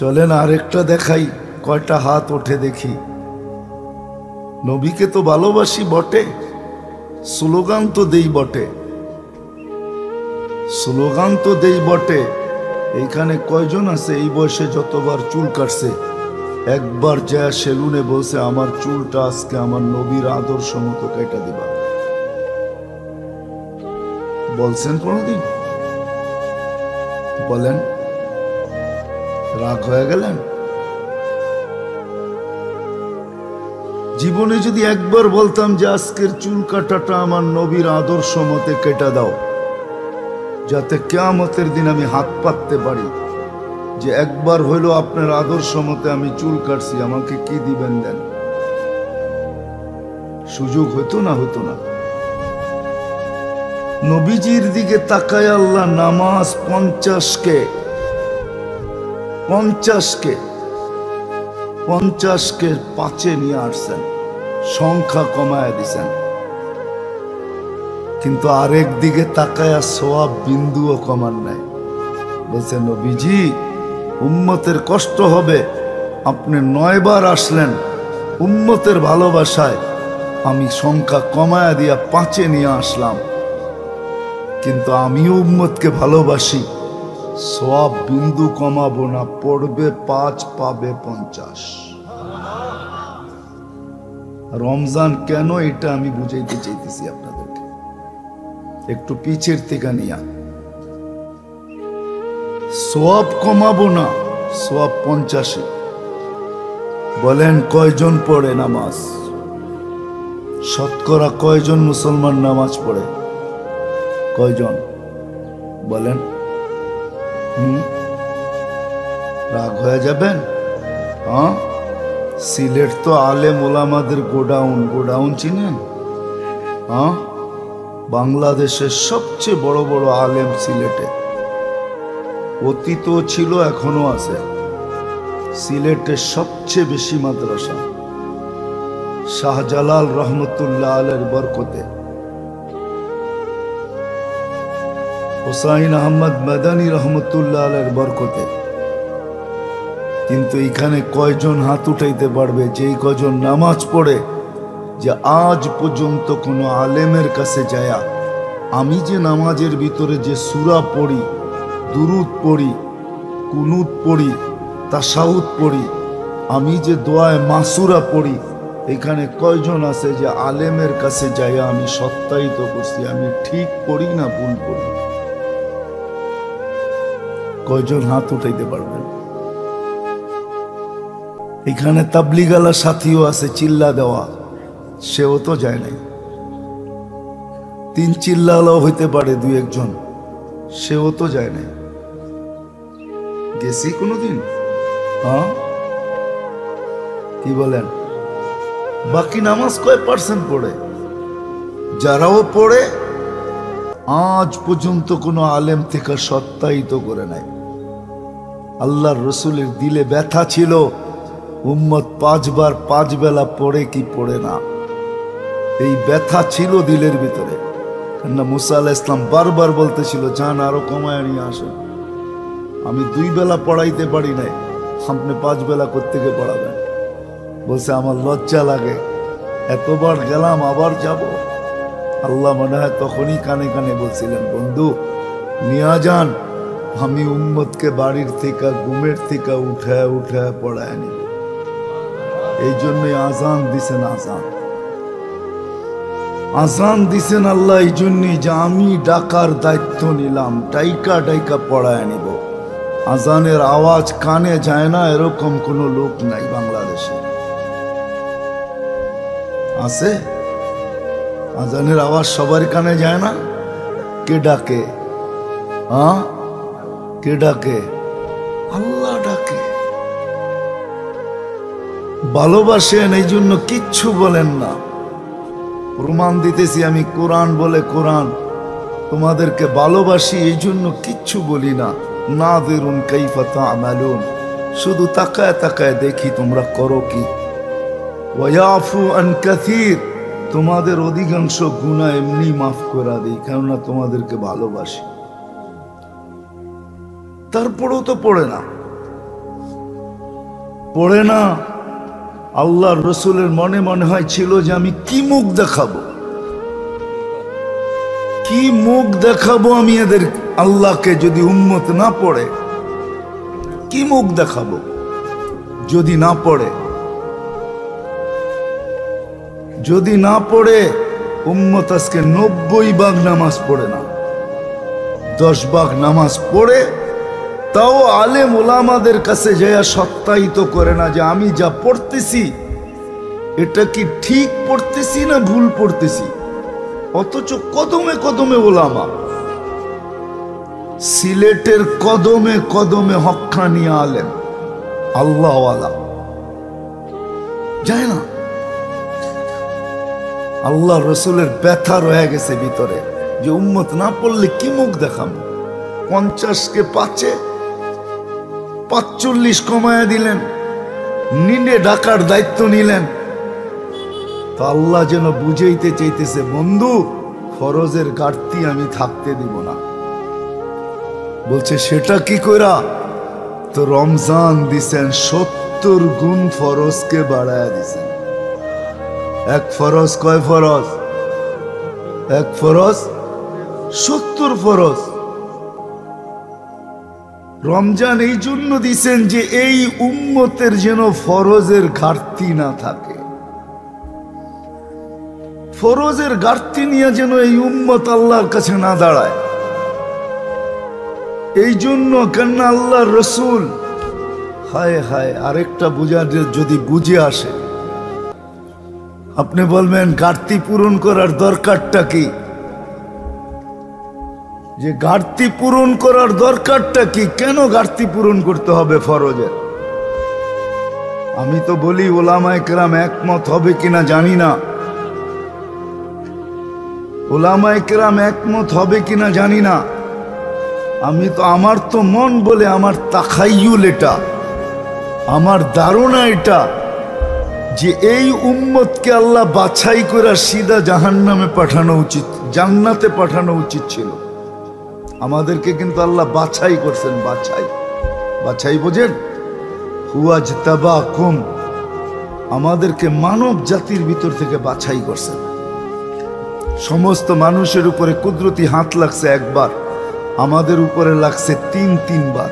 চলেন আরেকটা দেখাই, কয়টা হাত ওঠে দেখি। নবীকে তো ভালোবাসি বটে, স্লোগান তো দেই বটে, স্লোগান তো দেই বটে। এইখানে কয়জন আছে এই বয়সে যতবার চুল কাটছে একবার যা সেলুনে বলছে আমার চুলটা আজকে আমার নবীর আদর্শ মতো কেটে দিবা? বলছেন কোনদিন? বলেন, রাগ হয়ে গেলেন? জীবনে যদি একবার বলতাম যে আজকের চুল কাটাটা আমার নবীর আদর্শ মতে কেটে দাও, যাতে কিয়ামতের দিন আমি হাত পাততে পারি যে একবার হইলো আপনার আদর্শ মতে আমি চুল কাটছি, আমাকে কি দিবেন দেন? সুযোগ হতো না? হতো না? নবীজির দিকে তাকায় আল্লাহ নামাজ 50কে 5-এ নিয়ে আসছেন, সংখ্যা কমায় দিছেন। কিন্তু আরেক দিকে তাকায়া সওয়াব বিন্দুও কমান নাই। বলছে নবীজি উম্মতের কষ্ট হবে, আপনি 9 বার আসলেন, উম্মতের ভালোবাসায় আমি সংখ্যা কমায়া দিয়া 5-এ নিয়ে আসলাম, কিন্তু আমিও উম্মতকে ভালোবাসি, সওয়াব বিন্দু কমাবো না, পড়বে 5 পাবে 50। রমজান কেন এটা আমি বুঝাইতে চাইতেছি আপনাদেরকে, একটু পিছের থেকে নিয়া। সওয়াব কমাবো না, সওয়াব 50। বলেন কয়জন পড়ে নামাজ? শতকরা কয়জন মুসলমান নামাজ পড়ে? কয়জন বলেন? রাগ হয়ে যাবেন? হ্যাঁ, সিলেট তো আলেম ওলামাদের গোডাউন চিনেন? হ্যাঁ, বাংলাদেশের সবচেয়ে বড় বড় আলেম সিলেটে, অতীতও ছিল এখনো আছে। সিলেটের সবচেয়ে বেশি মাদ্রাসা শাহজালাল রহমতুল্লাহ আলের বরকতে, হুসাইন আহমদ মাদানী রহমতুল্লাহ আলের বরকতে। কিন্তু এখানে কয়জন হাত উঠাইতে পারবে যেই কয়জন নামাজ পড়ে যে আজ পর্যন্ত কোনো আলেমের কাছে যায়া আমি যে নামাজের ভিতরে যে সূরা পড়ি, দুরুদ পড়ি, কুনুত পড়ি, তাশাহুদ পড়ি, আমি যে দোয়ায়ে মাসুরা পড়ি, এখানে কয়জন আছে যে আলেমের কাছে যায়া আমি সত্যায়িত করছি আমি ঠিক পড়ি না ভুল পড়ি? কয়জন হাত উঠাইতে পারবেন? এখানে তাবলিগালা সাথীও আছে, চিল্লা দেওয়া, সেও তো যায় নাই। 3 চিল্লালাও হইতে পারে 2-1 জন, সেও তো যায় নাই। গেছি কোনোদিন? হ্যাঁ, কি বলেন? বাকি নামাজ কয় % পড়ে? যারাও পড়ে আজ পর্যন্ত কোনো আলেম থেকে সত্যায়িত করে নাই। আল্লাহর রসুলের দিলে ব্যথা ছিল উম্মত 5 বার 5 বেলা পড়ে কি পড়ে না, এই ব্যথা ছিল দিলের ভিতরে। কেননা মুসা আলাইহিস সালাম বারবার বলতেছিল যান আরো কমায় নিয়ে আসেন, আমি 2 বেলা পড়াইতে পারি নাই, আপনি 5 বেলা কোত্থেকে পড়াবেন? বলছে আমার লজ্জা লাগে, এতবার গেলাম আবার যাব। আল্লাহ মনে হয় তখনই কানে কানে বলছিলেন বন্ধু নিয়ে যান, আমি উম্মতকে বাড়ির থেকে ঘুমের থেকে উঠায় উঠায় পড়ায় নিব। এই জন্যই আজান দিছেন, আজান দিছেন আল্লাহ এই জন্যই যে আমি ডাকার দায়িত্ব নিলাম, ডাইকা ডাইকা পড়ায় নিব। আজানের আওয়াজ কানে যায় না এরকম কোনো লোক নাই বাংলাদেশে, আছে? আজানের আওয়াজ সবার কানে যায় না? কে ডাকে? হ্যাঁ, কে ডাকে? আল্লাহ ডাকে। ভালোবাসেন এই জন্য কিচ্ছু বলেন না। প্রমাণ দিতেছি আমি, কোরআন বলে কোরআন তোমাদেরকে ভালোবাসি এই জন্য কিচ্ছু বলি না। নাযিরুন কাইফা তা'মালুন, শুধু তাকায় তাকায় দেখি তোমরা করো কি। ওয়া ইয়াফু আন কাসীর, তোমাদের অধিকাংশ গুনাহ এমনি মাফ করে দিই, কেননা তোমাদেরকে ভালোবাসি। তারপরেও তো পড়ে না। পড়ে না। আল্লাহর রসুলের মনে মনে হয় ছিল যে আমি কি মুখ দেখাবো, কি মুখ দেখাবো আমি এদের আল্লাহকে, যদি উম্মত না পড়ে কি মুখ দেখাবো যদি না পড়ে। যদি না পড়ে উম্মত আজকে 90 ভাগ নামাজ পড়ে না, 10 ভাগ নামাজ পড়ে, তাও আলেম ওলামাদের কাছে যাইয়া সত্যায়িত করে না যে আমি যা পড়তেছি এটা কি ঠিক পড়তেছি না ভুল পড়তেছি। অথচ কদমে কদমে ওলামা, সিলেটের কদমে কদমে হক্কানি আলেম আল্লাহওয়ালা যায় না। আল্লাহ রসুলের ব্যথা রয়ে গেছে ভিতরে যে উম্মত না পড়লে কি মুখ দেখাবো। 50কে 5-এ 45 কমায়া দিলেন, নিনে ডাকার দায়িত্ব নিলেন। তো আল্লাহ যেন বুঝাইতে চাইতেছে, বন্ধু ফরজের ঘাটতি আমি থাকতে দিব না। বলছে সেটা কি কইরা? তো রমজান দিছেন 70 গুণ ফরজকে বাড়ায়া দিছেন। এক ফরজ কয় ফরজ? এক ফরজ 70 ফরজ। রমজান এই জন্য দিছেন যে এই উম্মতের যেন ফরজের ঘাটতি না থাকে, ফরজের ঘাটতি নিয়ে যেন এই উম্মত আল্লাহর কাছে না দাঁড়ায়। এই জন্য কেন আল্লাহর রসুল, হায় হায়, আরেকটা বুঝার যদি বুঝে আসে, আপনি বলবেন ঘাটতি পূরণ করার দরকারটা কি? যে ঘাটতি পূরণ করার দরকারটা কি? কেন ঘাটতি পূরণ করতে হবে ফরজের? আমি তো বলি ওলামায়ে কেরাম একমত হবে কিনা জানি না, ওলামায়ে কেরাম একমত হবে কিনা জানি না। আমি তো, আমার তো মন বলে, আমার তাখাইয়ুল এটা, আমার ধারণা এটা, যে এই উম্মতকে আল্লাহ বাছাই করে সিধা জাহান্নামে পাঠানো উচিত, জান্নাতে পাঠানো উচিত ছিল। আমাদেরকে কিন্তু আল্লাহ বাছাই করছেন, বাছাই, বাছাই বোঝেন? হুয়াজতাবাকুম, আমাদেরকে মানব জাতির ভিতর থেকে বাছাই করছেন। সমস্ত মানুষের উপরে কুদরতি হাত লাগছে একবার, আমাদের উপরে লাগছে 3-3 বার।